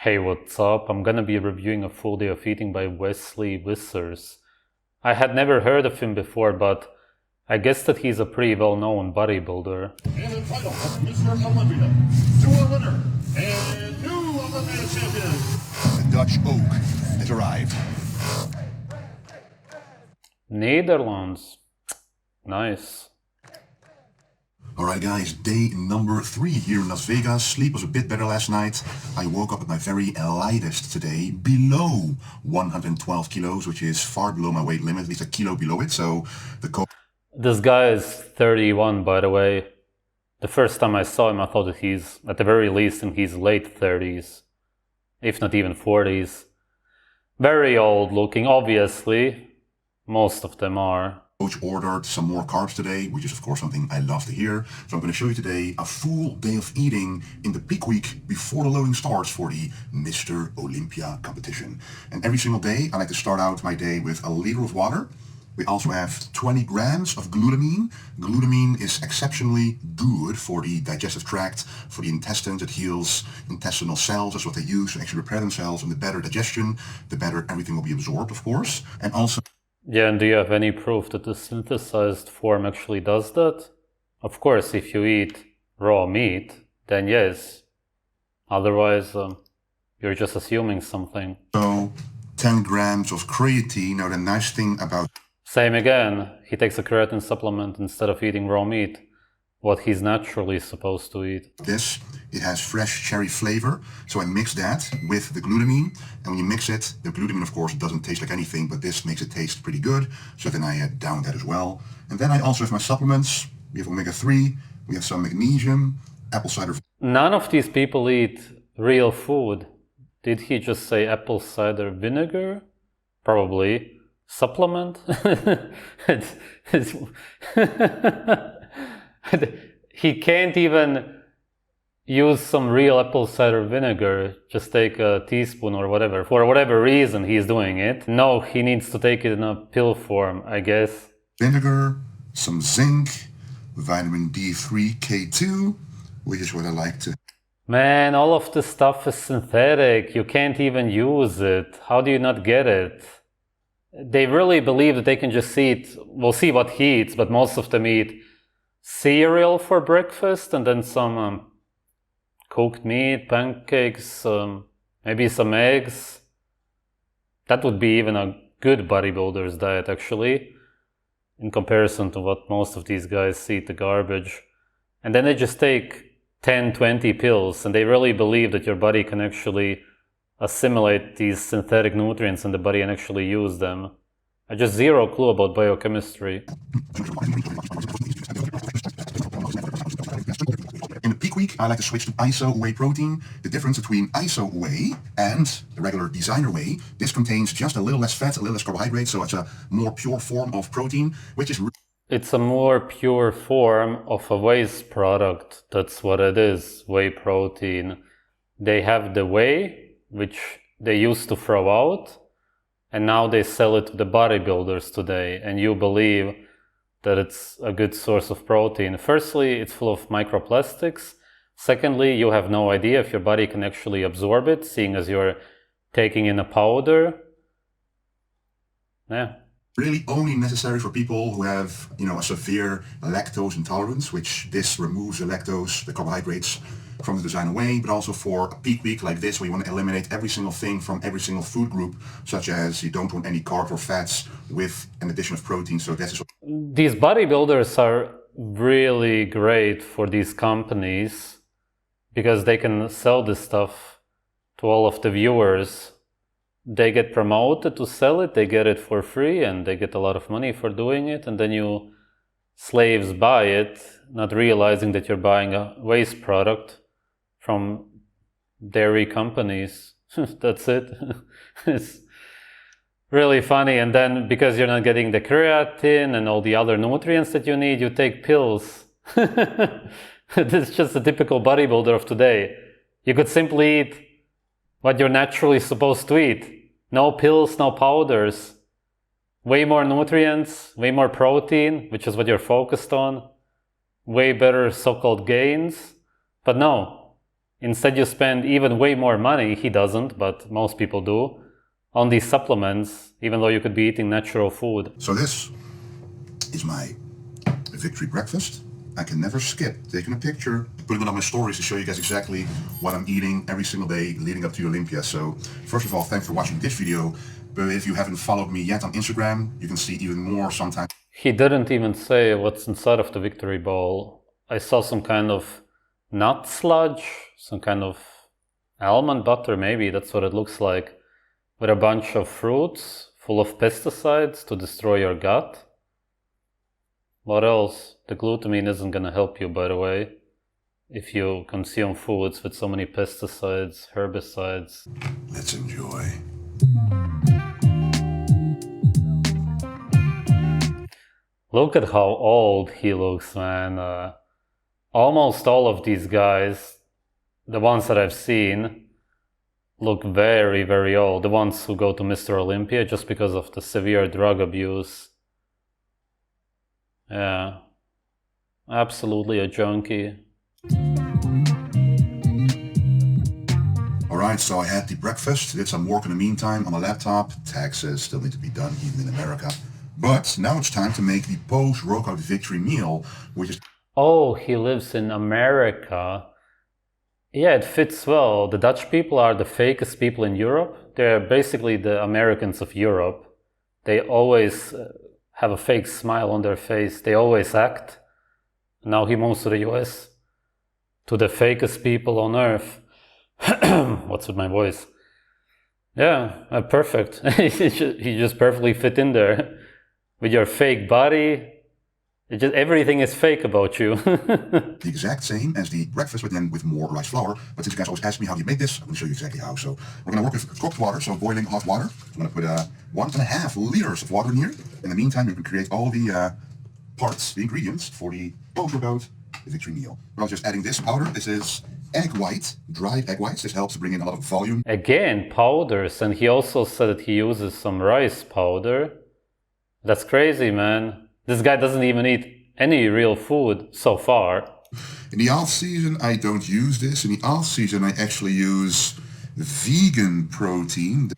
Hey, what's up? I'm gonna be reviewing A Full Day of Eating by Wesley Vissers. I had never heard of him before, but I guess that he's a pretty well-known bodybuilder. And the title of Mr. Olympia to our winner and new Olympia champion. The Dutch Oak has arrived. Netherlands. Nice. Alright guys, day number 3 here in Las Vegas. Sleep was a bit better last night. I woke up at my very lightest today, below 112 kilos, which is far below my weight limit, at least a kilo below it, so the This guy is 31, by the way. The first time I saw him, I thought that he's, at the very least, in his late 30s, if not even 40s. Very old looking, obviously. Most of them are. coach ordered some more carbs today, which is of course something I love to hear. So I'm going to show you today a full day of eating in the peak week before the loading starts for the Mr. Olympia competition. And every single day I like to start out my day with a liter of water. We also have 20 grams of glutamine. Glutamine is exceptionally good for the digestive tract, for the intestines. It heals intestinal cells. That's what they use to actually repair themselves. And the better digestion, the better everything will be absorbed, of course. And also Yeah, and do you have any proof that the synthesized form actually does that? Of course, if you eat raw meat, then yes. Otherwise, you're just assuming something. so 10 grams of creatine. Now the nice thing about Same again, he takes a creatine supplement instead of eating raw meat, what he's naturally supposed to eat. this, it has fresh cherry flavor. So I mix that with the glutamine. And when you mix it, the glutamine, of course, doesn't taste like anything, but this makes it taste pretty good. So then I add down that as well. And then I also have my supplements. We have omega-3, we have some magnesium, apple cider. None of these people eat real food. Did he just say apple cider vinegar? Probably. Supplement? He can't even use some real apple cider vinegar. Just take a teaspoon or whatever. For whatever reason he's doing it. No, he needs to take it in a pill form, I guess. Vinegar, some zinc, vitamin D3, K2, which is what I like to. Man, all of this stuff is synthetic. You can't even use it. How do you not get it? They really believe that they can just eat, we'll see what he eats, but most of them eat cereal for breakfast and then some cooked meat, pancakes, maybe some eggs. That would be even a good bodybuilder's diet, actually, in comparison to what most of these guys eat, the garbage. And then they just take 10, 20 pills, and they really believe that your body can actually assimilate these synthetic nutrients in the body and actually use them. I just zero clue about biochemistry. In the peak week, I like to switch to ISO whey protein. The difference between ISO whey and the regular designer whey, this contains just a little less fat, a little less carbohydrates, so it's a more pure form of protein, which is It's a more pure form of a waste product. That's what it is, whey protein. They have the whey, which they used to throw out, and now they sell it to the bodybuilders today, and you believe that it's a good source of protein. Firstly, it's full of microplastics. Secondly, you have no idea if your body can actually absorb it, seeing as you're taking in a powder. Yeah. really only necessary for people who have, a severe lactose intolerance, which this removes the lactose, the carbohydrates from the designer whey, but also for a peak week like this, where you want to eliminate every single thing from every single food group, such as you don't want any carbs or fats with an addition of protein. So this is These bodybuilders are really great for these companies because they can sell this stuff to all of the viewers. They get promoted to sell it, they get it for free, and they get a lot of money for doing it, and then you slaves buy it, not realizing that you're buying a waste product from dairy companies. That's it. It's really funny. And then because you're not getting the creatine and all the other nutrients that you need, you take pills. This is just a typical bodybuilder of today. You could simply eat what you're naturally supposed to eat. No pills, no powders. Way more nutrients, way more protein, which is what you're focused on. Way better so-called gains. But no, Instead, you spend even way more money, he doesn't, but most people do, on these supplements, even though you could be eating natural food. So this is my victory breakfast. I can never skip taking a picture, putting it on my stories to show you guys exactly what I'm eating every single day leading up to Olympia. So first of all, thanks for watching this video. But if you haven't followed me yet on Instagram, you can see even more sometimes. He didn't even say what's inside of the victory bowl. I saw some kind of nut sludge, some kind of almond butter, maybe that's what it looks like, with a bunch of fruits full of pesticides to destroy your gut. What else? The glutamine isn't gonna help you, by the way, if you consume foods with so many pesticides, herbicides. Let's enjoy. Look at how old he looks, man. Almost all of these guys, the ones that I've seen, look very, very old. The ones who go to Mr. Olympia just because of the severe drug abuse. Yeah, absolutely a junkie. All right, so I had the breakfast, did some work in the meantime on the laptop. Taxes still need to be done even in America. But now it's time to make the post-workout victory meal, which is... Oh, he lives in America. Yeah, it fits well. The Dutch people are the fakest people in Europe. They're basically the Americans of Europe. They always have a fake smile on their face. They always act. Now he moves to the US, to the fakest people on earth. What's with my voice? Yeah, perfect. He just perfectly fit in there. With your fake body, everything is fake about you. the exact same as the breakfast, but then with more rice flour. But since you guys always ask me how do you make this, I'm going to show you exactly how. So we're going to work with cooked water, so boiling hot water. I'm going to put 1.5 liters of water in here. In the meantime, you can create all the parts, the ingredients for the post-workout victory meal. We're just adding this powder. This is egg white, dried egg whites. This helps to bring in a lot of volume. Again, powders, and he also said that he uses some rice powder. That's crazy, man. This guy doesn't even eat any real food so far. In the off season, I don't use this. In the off season, I actually use vegan protein.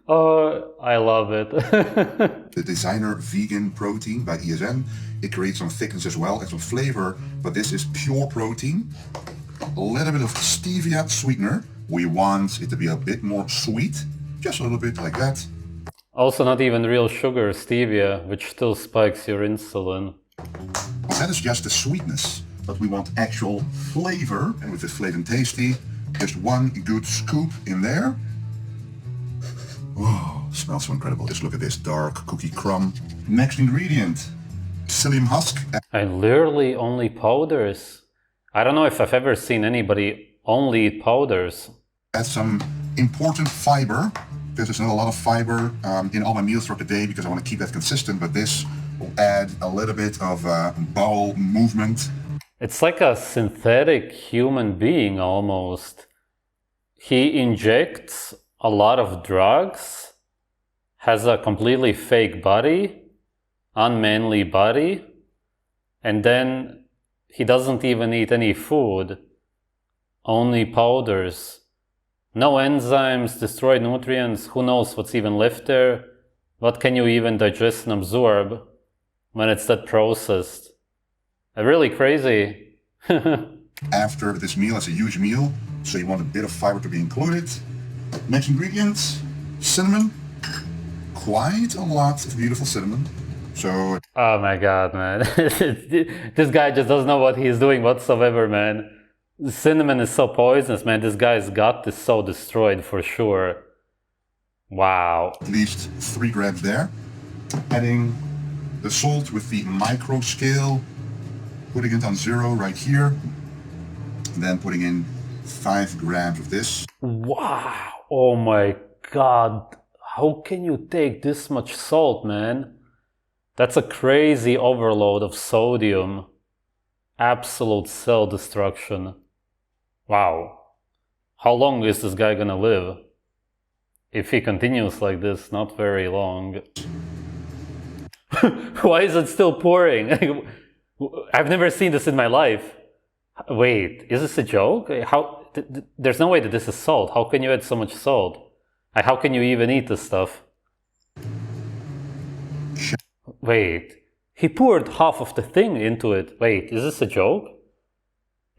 Oh, I love it. The designer vegan protein by ESN. It creates some thickness as well and some flavor, but this is pure protein. A little bit of stevia sweetener. We want it to be a bit more sweet, just a little bit like that. Also not even real sugar, stevia, which still spikes your insulin. Well, that is just the sweetness, but we want actual flavor, and with this flavor and tasty, just one good scoop in there. Oh, smells so incredible. Just look at this dark cookie crumb. Next ingredient, psyllium husk. And literally only powders. I don't know if I've ever seen anybody only eat powders. Add some important fiber. There's not a lot of fiber in all my meals throughout the day because I want to keep that consistent, but this will add a little bit of bowel movement. It's like a synthetic human being almost. He injects a lot of drugs, has a completely fake body, unmanly body, and then he doesn't even eat any food, only powders. No enzymes, destroyed nutrients, who knows what's even left there? What can you even digest and absorb when it's that processed? Really crazy. After this meal, it's a huge meal, so you want a bit of fiber to be included. Next ingredients, cinnamon. Quite a lot of beautiful cinnamon. So... Oh my god, man. This guy just doesn't know what he's doing whatsoever, man. Cinnamon is so poisonous, man. This guy's gut is so destroyed for sure. Wow. At least 3 grams there. Adding the salt with the micro scale. Putting it on 0 right here. And then putting in 5 grams of this. Wow. Oh my god. How can you take this much salt, man? That's a crazy overload of sodium. Absolute cell destruction. Wow. How long is this guy gonna live? If he continues like this, not very long. Why is it still pouring? I've never seen this in my life. Wait, is this a joke? How? There's no way that this is salt. How can you add so much salt? How can you even eat this stuff? Wait, he poured half of the thing into it. Wait, is this a joke?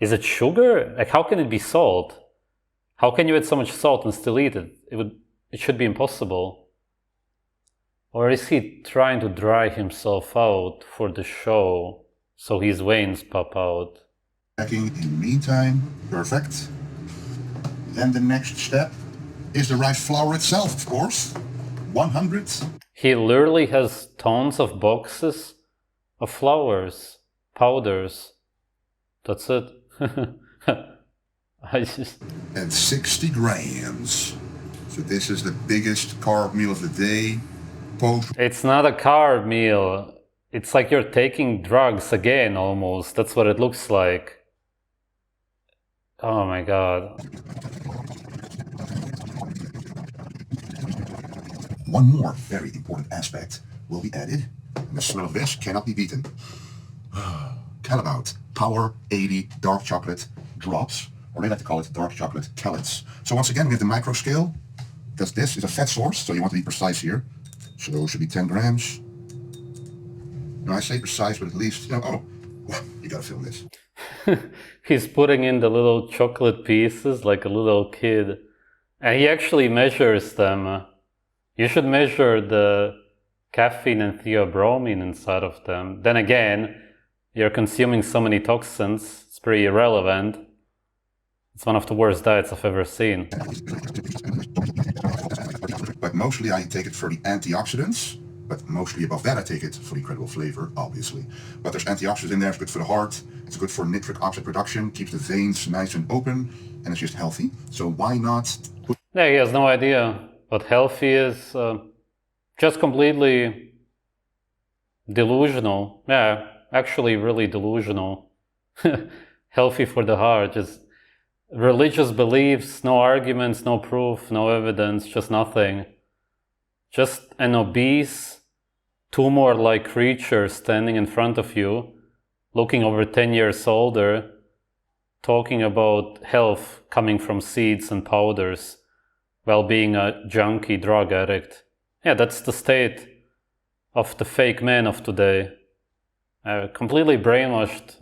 Is it sugar? Like, how can it be salt? How can you add so much salt and still eat it? It should be impossible. Or is he trying to dry himself out for the show so his veins pop out? Checking in the meantime, perfect. Then the next step is the rice flour itself, of course. 100. He literally has tons of boxes of flours, powders. That's it. And 60 grams. So this is the biggest carb meal of the day. It's not a carb meal. It's like you're taking drugs again, almost. That's what it looks like. Oh my god. One more very important aspect will be added, and the smell of this cannot be beaten. Calabout Power 80 dark chocolate drops, or they like to call it dark chocolate pellets. So once again, we have the micro scale, because this is a fat source, so you want to be precise here. So those should be 10 grams. Now I say precise, but at least, oh, well, you gotta film this. He's putting in the little chocolate pieces like a little kid. And he actually measures them. You should measure the caffeine and theobromine inside of them. Then again, you're consuming so many toxins, it's pretty irrelevant. It's one of the worst diets I've ever seen. But mostly I take it for the antioxidants. But mostly above that I take it for the incredible flavor, obviously. But there's antioxidants in there, it's good for the heart, it's good for nitric oxide production, keeps the veins nice and open, and it's just healthy. So why not put... Yeah, he has no idea what healthy is. Just completely delusional. Yeah, actually really delusional. Healthy for the heart, just religious beliefs, no arguments, no proof, no evidence, just nothing. Just an obese, tumor-like creature standing in front of you, looking over 10 years older, talking about health coming from seeds and powders, while being a junkie drug addict. Yeah, that's the state of the fake man of today. Completely brainwashed,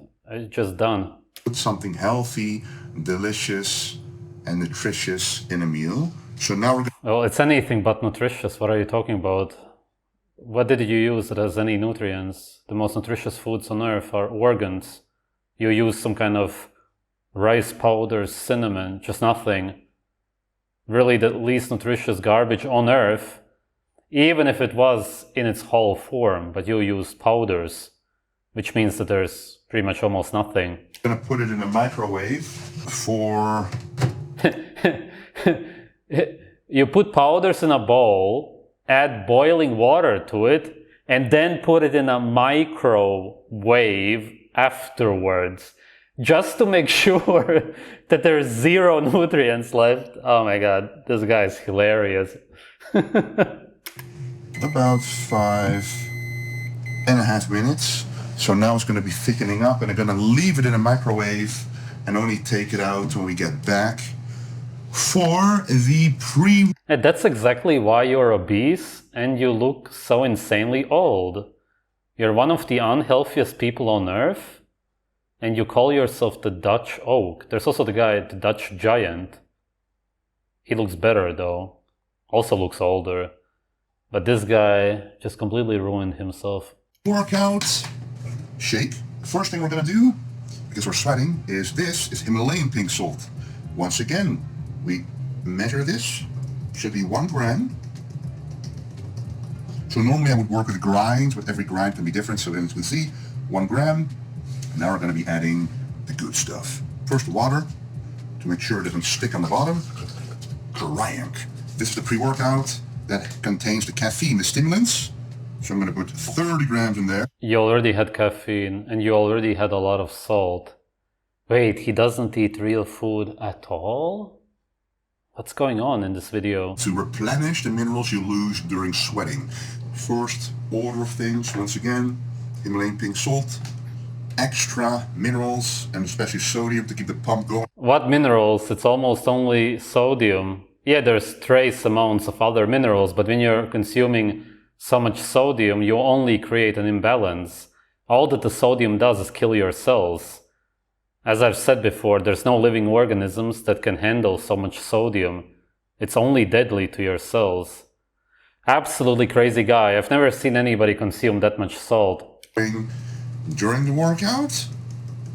just done. Put something healthy, delicious, and nutritious in a meal. So now we're going... Well, it's anything but nutritious. What are you talking about? What did you use that has any nutrients? The most nutritious foods on earth are organs. You use some kind of rice powder, cinnamon, just nothing. Really the least nutritious garbage on earth, even if it was in its whole form, but you used powders, which means that there's pretty much almost nothing. I'm going to put it in a microwave for... You put powders in a bowl, add boiling water to it, and then put it in a microwave afterwards, just to make sure that there's zero nutrients left. Oh my god, this guy is hilarious. About 5.5 minutes. So now it's going to be thickening up, and I'm going to leave it in a microwave and only take it out when we get back for the pre... And that's exactly why you're obese and you look so insanely old. You're one of the unhealthiest people on earth, and you call yourself the Dutch Oak. There's also the guy, the Dutch Giant. He looks better though, also looks older. But this guy just completely ruined himself. Workout shake. The first thing we're going to do, because we're sweating, is this is Himalayan pink salt. Once again, we measure this. Should be 1 gram. So normally I would work with grinds, but every grind can be different. So then you can see 1 gram. And now we're going to be adding the good stuff. First water to make sure it doesn't stick on the bottom. Crank. This is the pre-workout that contains the caffeine, the stimulants. So I'm going to put 30 grams in there. You already had caffeine and you already had a lot of salt. Wait, he doesn't eat real food at all? What's going on in this video? To replenish the minerals you lose during sweating. First order of things, once again, Himalayan pink salt. extra minerals and especially sodium to keep the pump going. What minerals? It's almost only sodium. Yeah, there's trace amounts of other minerals, but when you're consuming so much sodium, you only create an imbalance. All that the sodium does is kill your cells. As I've said before, there's no living organisms that can handle so much sodium. It's only deadly to your cells. Absolutely crazy guy. I've never seen anybody consume that much salt. During the workout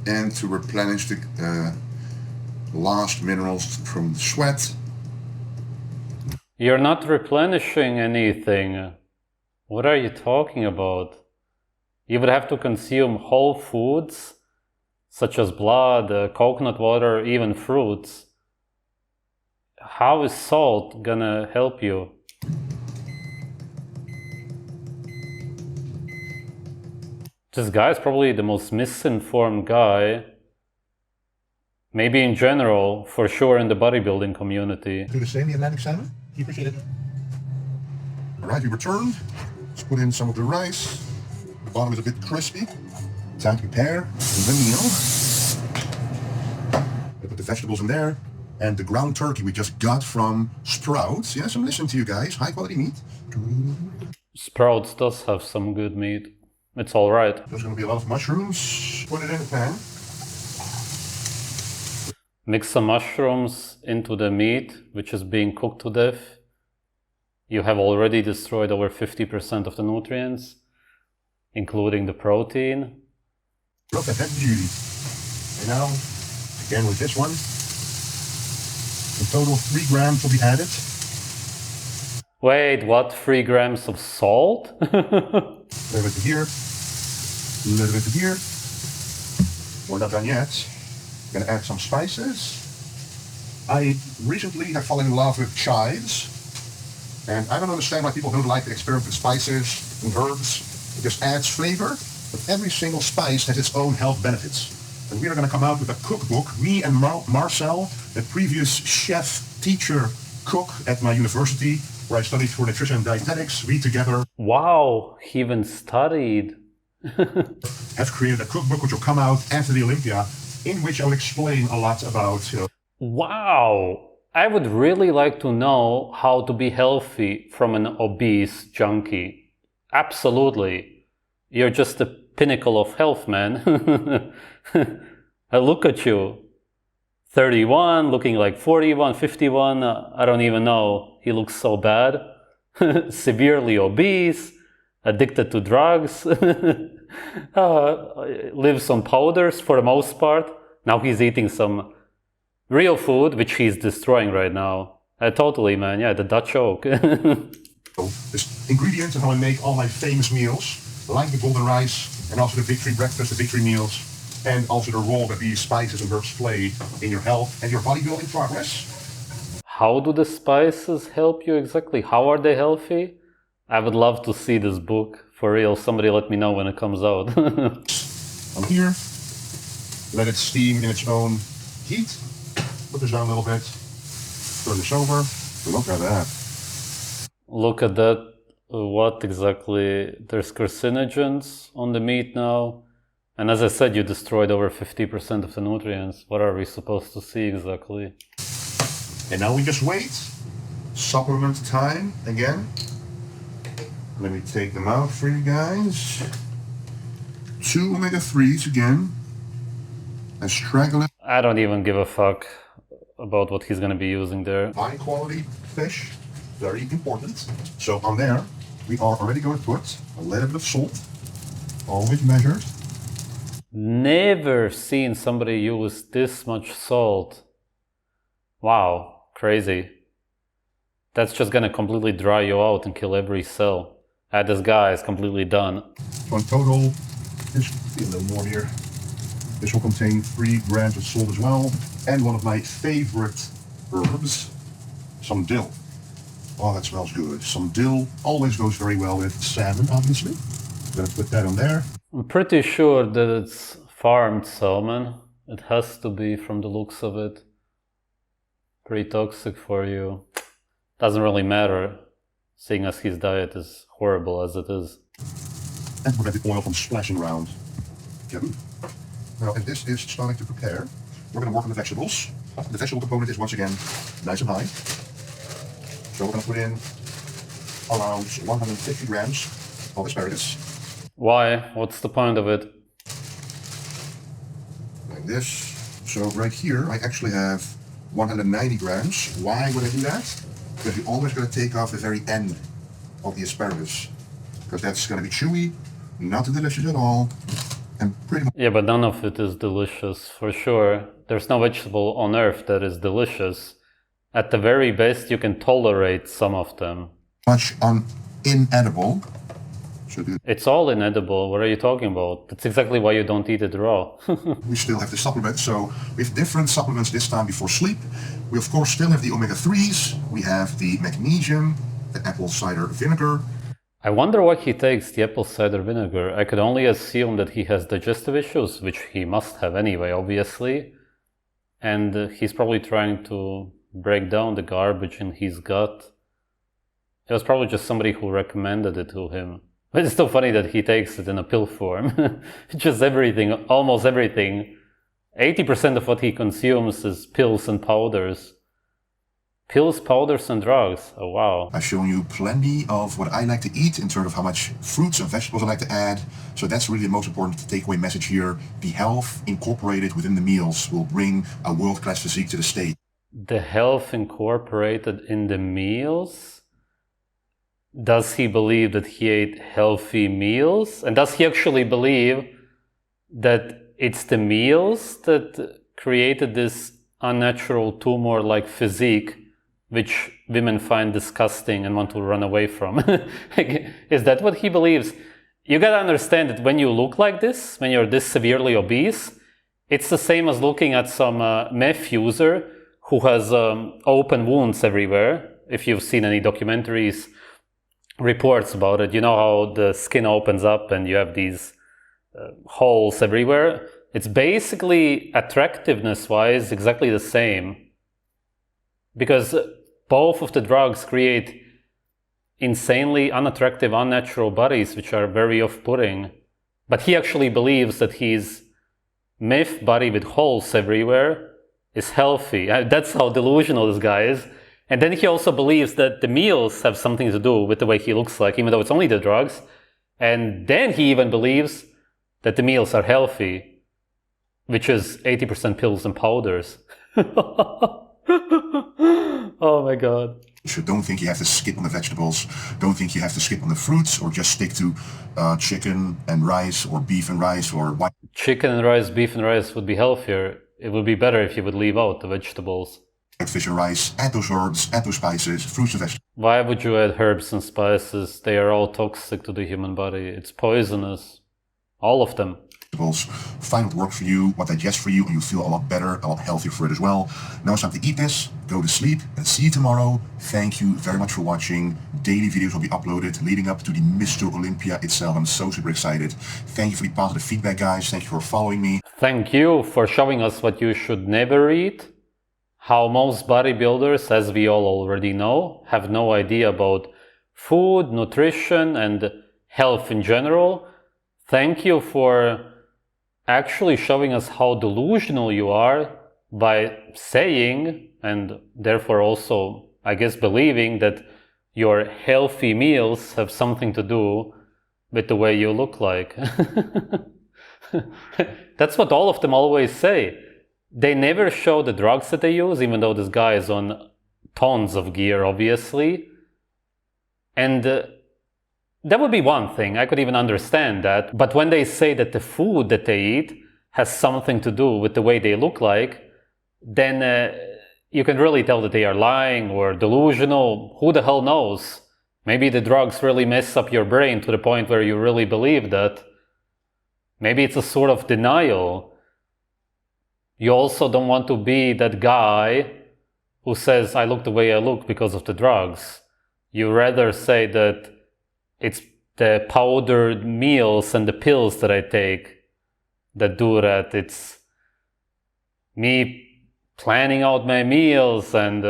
and to replenish the lost minerals from the sweat. You're not replenishing anything. What are you talking about? You would have to consume whole foods, such as blood, coconut water, even fruits. How is salt gonna help you? This guy is probably the most misinformed guy. Maybe in general, for sure in the bodybuilding community. Do the same, the Atlantic salmon. Keep it. Alright, we returned. Let's put in some of the rice. The bottom is a bit crispy. Time to prepare the meal. I put the vegetables in there. And the ground turkey we just got from Sprouts. Yes, I'm listening to you guys. High quality meat. Sprouts does have some good meat. It's alright. There's going to be a lot of mushrooms. Put it in the pan. Mix some mushrooms into the meat, which is being cooked to death. You have already destroyed over 50% of the nutrients, including the protein. Look at that beauty. And now, again with this one, in total 3 grams will be added. Wait, what? 3 grams of salt? A little bit here, a little bit here. We're not done yet. I'm gonna add some spices. I recently have fallen in love with chives, and I don't understand why people don't like to experiment with spices and herbs. It just adds flavor, but every single spice has its own health benefits. And we are gonna come out with a cookbook, me and Marcel, the previous chef, teacher, cook at my university, where I studied for nutrition and dietetics. We together Wow, he even studied. have created a cookbook which will come out after the Olympia, in which I'll explain a lot about, Wow! I would really like to know how to be healthy from an obese junkie. Absolutely. You're just the pinnacle of health, man. Look at you. 31, looking like 41, 51, I don't even know. He looks so bad. Severely obese, addicted to drugs, lives on powders for the most part. Now he's eating some real food, which he's destroying right now. Totally, man. Yeah, the Dutch oak. There's ingredients and how I make all my famous meals, like the golden rice, and also the victory breakfast, the victory meals, and also the role that these spices and herbs play in your health and your bodybuilding progress. How do the spices help you exactly? How are they healthy? I would love to see this book. For real, somebody let me know when it comes out. I'm here. Let it steam in its own heat. Put this down a little bit. Turn this over. Look at that. Look at that. What exactly? There's carcinogens on the meat now. And as I said, you destroyed over 50% of the nutrients. What are we supposed to see exactly? And now we just wait. Supplement time again. Let me take them out for you guys. 2 omega-3s again. Astragalus. I don't even give a fuck about what he's gonna be using there. High quality fish, very important. So on there, we are already going to put a little bit of salt, always measured. Never seen somebody use this much salt. Wow, crazy. That's just gonna completely dry you out and kill every cell. This guy is completely done. So in total, this will be a little more here. This will contain 3 grams of salt as well, and one of my favorite herbs, some dill. Oh, that smells good. Some dill always goes very well with salmon, obviously. I'm gonna put that on there. I'm pretty sure that it's farmed salmon. It has to be from the looks of it. Pretty toxic for you. Doesn't really matter, seeing as his diet is horrible as it is. And we're going to get the oil from splashing around. Yahoo! Now, and this is starting to prepare. We're going to work on the vegetables. The vegetable component is once again nice and high. So we're going to put in around 150 grams of asparagus. Why? What's the point of it? Like this. So right here, I actually have 190 grams. Why would I do that? Because you're always going to take off the very end of the asparagus. Because that's going to be chewy, not delicious at all, and pretty much... Yeah, but none of it is delicious, for sure. There's no vegetable on earth that is delicious. At the very best, you can tolerate some of them. much inedible. So it's all inedible. What are you talking about? That's exactly why you don't eat it raw. we still have the supplements. So we have different supplements this time before sleep. We of course still have the omega-3s. We have the magnesium, the apple cider vinegar. I wonder why he takes the apple cider vinegar. I could only assume that he has digestive issues, which he must have anyway, obviously. And he's probably trying to break down the garbage in his gut. It was probably just somebody who recommended it to him. But it's still funny that he takes it in a pill form. Just everything, almost everything. 80% of what he consumes is pills and powders. Pills, powders, and drugs. Oh, wow. I've shown you plenty of what I like to eat in terms of how much fruits and vegetables I like to add. So that's really the most important takeaway message here. The health incorporated within the meals will bring a world-class physique to the state. The health incorporated in the meals? Does he believe that he ate healthy meals? And does he actually believe that it's the meals that created this unnatural tumor-like physique which women find disgusting and want to run away from? Is that what he believes? You gotta understand that when you look like this, when you're this severely obese, it's the same as looking at some meth user who has open wounds everywhere. If you've seen any documentaries, reports about it, you know how the skin opens up and you have these holes everywhere. It's basically, attractiveness-wise, exactly the same. Because both of the drugs create insanely unattractive, unnatural bodies, which are very off-putting. But he actually believes that his myth body with holes everywhere is healthy. That's how delusional this guy is. And then he also believes that the meals have something to do with the way he looks like, even though it's only the drugs. And then he even believes that the meals are healthy, which is 80% pills and powders. Oh my God. So don't think you have to skip on the vegetables. Don't think you have to skip on the fruits, or just stick to chicken and rice, or beef and rice, or white. Chicken and rice, beef and rice would be healthier. It would be better if you would leave out the vegetables. Fish and rice, add those herbs, add those spices, fruits and vegetables. Why would you add herbs and spices? They are all toxic to the human body. It's poisonous. All of them. Find what works for you, what digests for you, and you feel a lot better, a lot healthier for it as well. Now it's time to eat this, go to sleep, and see you tomorrow. Thank you very much for watching. Daily videos will be uploaded leading up to the Mr. Olympia itself. I'm so super excited. Thank you for the positive feedback, guys. Thank you for following me. Thank you for showing us what you should never eat. How most bodybuilders, as we all already know, have no idea about food, nutrition, and health in general. Thank you for actually showing us how delusional you are by saying, and therefore also, I guess, believing that your healthy meals have something to do with the way you look like. That's what all of them always say. They never show the drugs that they use, even though this guy is on tons of gear, obviously. And that would be one thing. I could even understand that. But when they say that the food that they eat has something to do with the way they look like, then you can really tell that they are lying or delusional. Who the hell knows? Maybe the drugs really mess up your brain to the point where you really believe that. Maybe it's a sort of denial. You also don't want to be that guy who says, I look the way I look because of the drugs. You rather say that it's the powdered meals and the pills that I take that do that. It's me planning out my meals and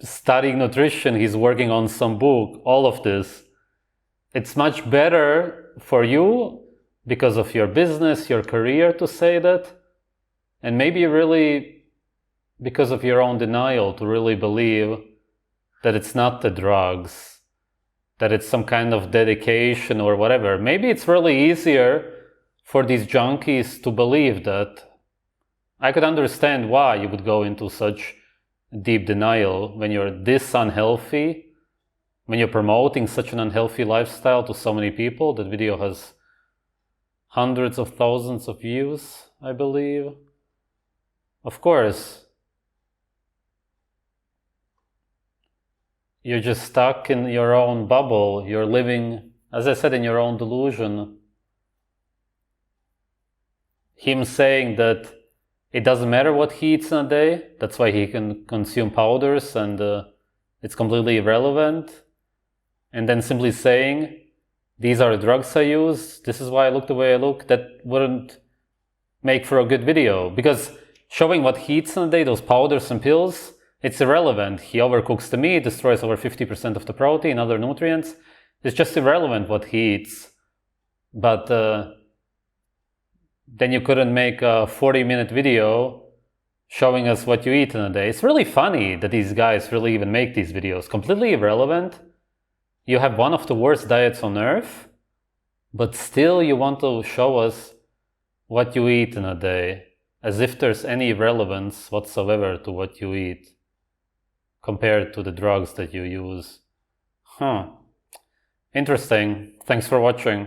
studying nutrition. He's working on some book, all of this. It's much better for you because of your business, your career to say that, and maybe really because of your own denial to really believe that it's not the drugs, that it's some kind of dedication or whatever. Maybe it's really easier for these junkies to believe that. I could understand why you would go into such deep denial when you're this unhealthy, when you're promoting such an unhealthy lifestyle to so many people. That video has hundreds of thousands of views, I believe. Of course, you're just stuck in your own bubble. You're living, as I said, in your own delusion. Him saying that it doesn't matter what he eats in a day, that's why he can consume powders and it's completely irrelevant. And then simply saying, these are the drugs I use, this is why I look the way I look, that wouldn't make for a good video. Because showing what he eats in a day, those powders and pills, it's irrelevant. He overcooks the meat, destroys over 50% of the protein, other nutrients. It's just irrelevant what he eats. But then you couldn't make a 40-minute video showing us what you eat in a day. It's really funny that these guys really even make these videos. Completely irrelevant. You have one of the worst diets on earth, but still you want to show us what you eat in a day, as if there's any relevance whatsoever to what you eat compared to the drugs that you use. Interesting. Thanks for watching.